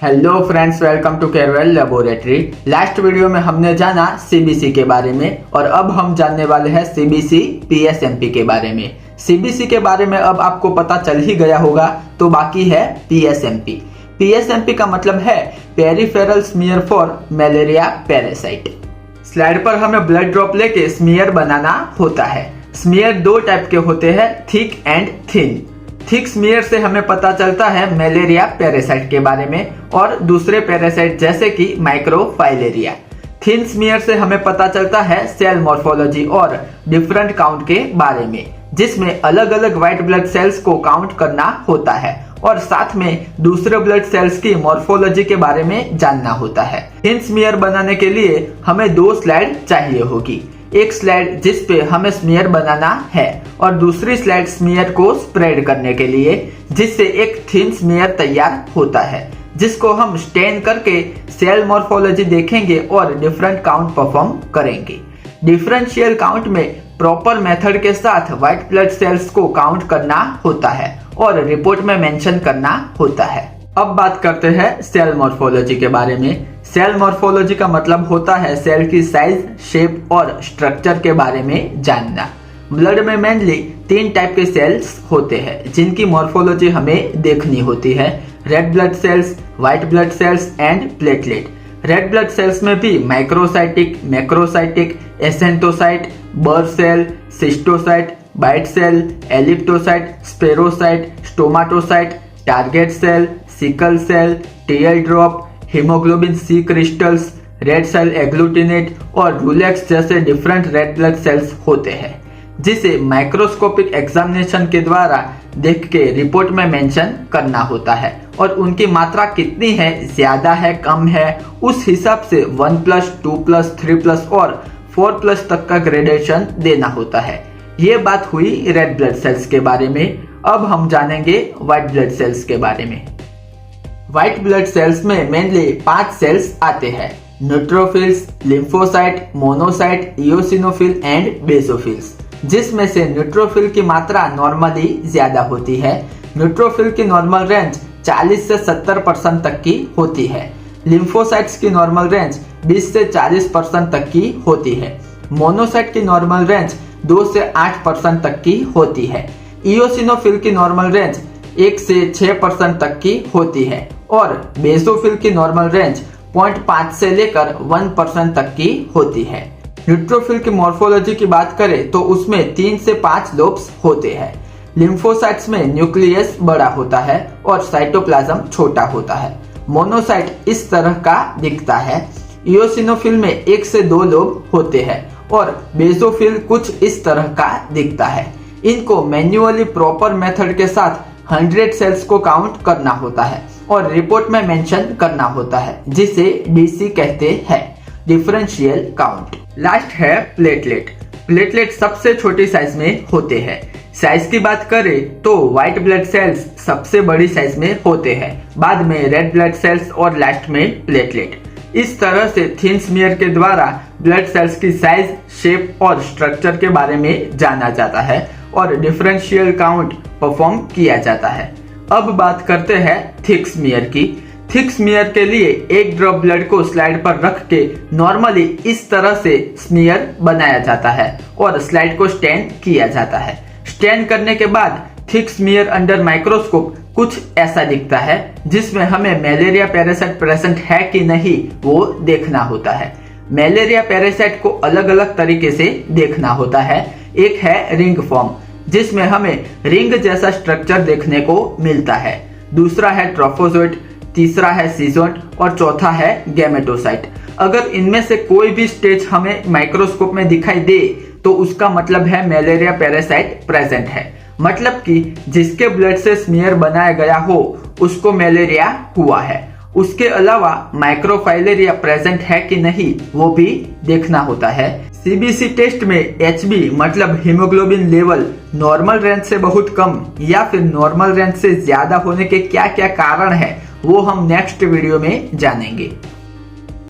Hello friends, welcome to केरवेल laboratory. Last video में हमने जाना सीबीसी के बारे में और अब हम जानने वाले हैं सीबीसी पीएसएमपी के बारे में। सीबीसी के बारे में अब आपको पता चल ही गया होगा, तो बाकी है पीएसएमपी। पीएसएमपी का मतलब है peripheral smear for malaria parasite. Slide पर हमें ब्लड ड्रॉप लेके स्मीयर बनाना होता है। स्मीयर दो टाइप के होते हैं, thick and thin. Thick smear से हमें पता चलता है मलेरिया पैरासाइट के बारे में और दूसरे पैरासाइट जैसे कि माइक्रोफाइलेरिया। थिन स्मीयर से हमें पता चलता है सेल मॉर्फोलॉजी और डिफरेंट काउंट के बारे में, जिसमें अलग अलग व्हाइट ब्लड सेल्स को काउंट करना होता है और साथ में दूसरे ब्लड सेल्स की मॉर्फोलॉजी के बारे में जानना होता है। थिन स्मीयर बनाने के लिए हमें दो स्लाइड चाहिए होगी। एक स्लाइड जिस पे हमें स्मीयर बनाना है और दूसरी स्लाइड स्मीयर को स्प्रेड करने के लिए, जिससे एक थिन स्मीयर तैयार होता है, जिसको हम स्टेन करके सेल मॉर्फोलॉजी देखेंगे और डिफरेंट काउंट परफॉर्म करेंगे। डिफरेंशियल काउंट में प्रॉपर मेथड के साथ व्हाइट ब्लड सेल्स को काउंट करना होता है और रिपोर्ट में मेंशन करना होता है। अब बात करते हैं सेल मॉर्फोलॉजी के बारे में। सेल मॉर्फोलॉजी का मतलब होता है सेल की साइज, शेप और स्ट्रक्चर के बारे में जानना। ब्लड में मेनली तीन टाइप के सेल्स होते हैं जिनकी मॉर्फोलॉजी हमें देखनी होती है: red blood cells, white blood cells and platelet. Red blood cells में भी microcytic, macrocytic, acanthocyte, burr cell, schistocyte, bite cell, elliptocyte, spherocyte, stomatocyte, target cell, sickle cell, tear drop, haemoglobin C crystals, red cell agglutinate और rouleaux जैसे different red blood sales होते हैं, जिसे microscopic examination के द्वारा देख के रिपोर्ट में मेंशन करना होता है और उनकी मात्रा कितनी है, ज्यादा है, कम है, उस हिसाब से 1+, 2+, 3+ और 4+ तक का ग्रेडेशन देना होता है। ये बात हुई रेड ब्लड सेल्स के बारे में। अब हम जानेंगे व्हाइट ब्लड सेल्स के बारे में। व्हाइट ब्लड सेल्स में मेनली 5 सेल्स आते हैं: neutrophils, lymphocyte, monocyte, eosinophil and basophils, जिसमें से न्यूट्रोफिल की मात्रा नॉर्मली ज्यादा होती है। न्यूट्रोफिल की नॉर्मल रेंज 40 से 70% तक की होती है। लिम्फोसाइट्स की नॉर्मल रेंज 20 से 40% तक की होती है। मोनोसाइट की नॉर्मल रेंज 2 से 8% तक की होती है। इओसिनोफिल की नॉर्मल रेंज 1 से 6% तक की होती है और बेसोफिल की नॉर्मल रेंज 0.5 से लेकर 1% तक की होती है। न्यूट्रोफिल की मॉर्फोलॉजी की बात करें तो उसमें 3 से 5 लोब्स होते हैं। लिम्फोसाइट्स में न्यूक्लियस बड़ा होता है और साइटोप्लाज्म छोटा होता है। मोनोसाइट इस तरह का दिखता है। इओसिनोफिल में 1 से 2 लोब होते हैं और बेसोफिल कुछ इस तरह का दिखता है। इनको मैन्युअली प्रॉपर मेथड के साथ 100 सेल्स को काउंट करना होता है और रिपोर्ट में मेंशन करना होता है, जिसे डीसी कहते हैं, डिफरेंशियल काउंट। लास्ट है प्लेटलेट। प्लेटलेट सबसे छोटी साइज में होते हैं। साइज की बात करें तो व्हाइट ब्लड सेल्स सबसे बड़ी साइज में होते हैं, बाद में रेड ब्लड सेल्स और लास्ट में प्लेटलेट। इस तरह से थिन स्मीयर के द्वारा ब्लड सेल्स की साइज, शेप और स्ट्रक्चर के बारे में जाना जाता है और डिफरेंशियल काउंट परफॉर्म किया जाता है। अब बात करते हैं थिक स्मीयर की। थिक स्मीयर के लिए एक ड्रॉप ब्लड को स्लाइड पर रख के नॉर्मली इस तरह से स्मीयर बनाया जाता है और स्लाइड को स्टेन किया जाता है। स्टेन करने के बाद थिक स्मीयर अंडर माइक्रोस्कोप कुछ ऐसा दिखता है, जिसमें हमें मलेरिया पैरासाइट प्रेजेंट है कि नहीं वो देखना होता है। मलेरिया पैरासाइट को अलग अलग तरीके से देखना होता है। एक है रिंग फॉर्म, जिसमें हमें रिंग जैसा स्ट्रक्चर देखने को मिलता है। दूसरा है ट्रोफोजोइट, तीसरा है सीजोइट और चौथा है गैमेटोसाइट। अगर इनमें से कोई भी स्टेज हमें माइक्रोस्कोप में दिखाई दे तो उसका मतलब है मलेरिया पैरासाइट प्रेजेंट है, मतलब कि जिसके ब्लड से स्मीयर बनाया गया हो उसको मलेरिया हुआ है। उसके अलावा माइक्रोफाइलेरिया प्रेजेंट है कि नहीं वो भी देखना होता है। सीबीसी टेस्ट में एचबी मतलब हीमोग्लोबिन लेवल नॉर्मल रेंज से बहुत कम या फिर नॉर्मल रेंज से ज्यादा होने के क्या क्या कारण है वो हम नेक्स्ट वीडियो में जानेंगे।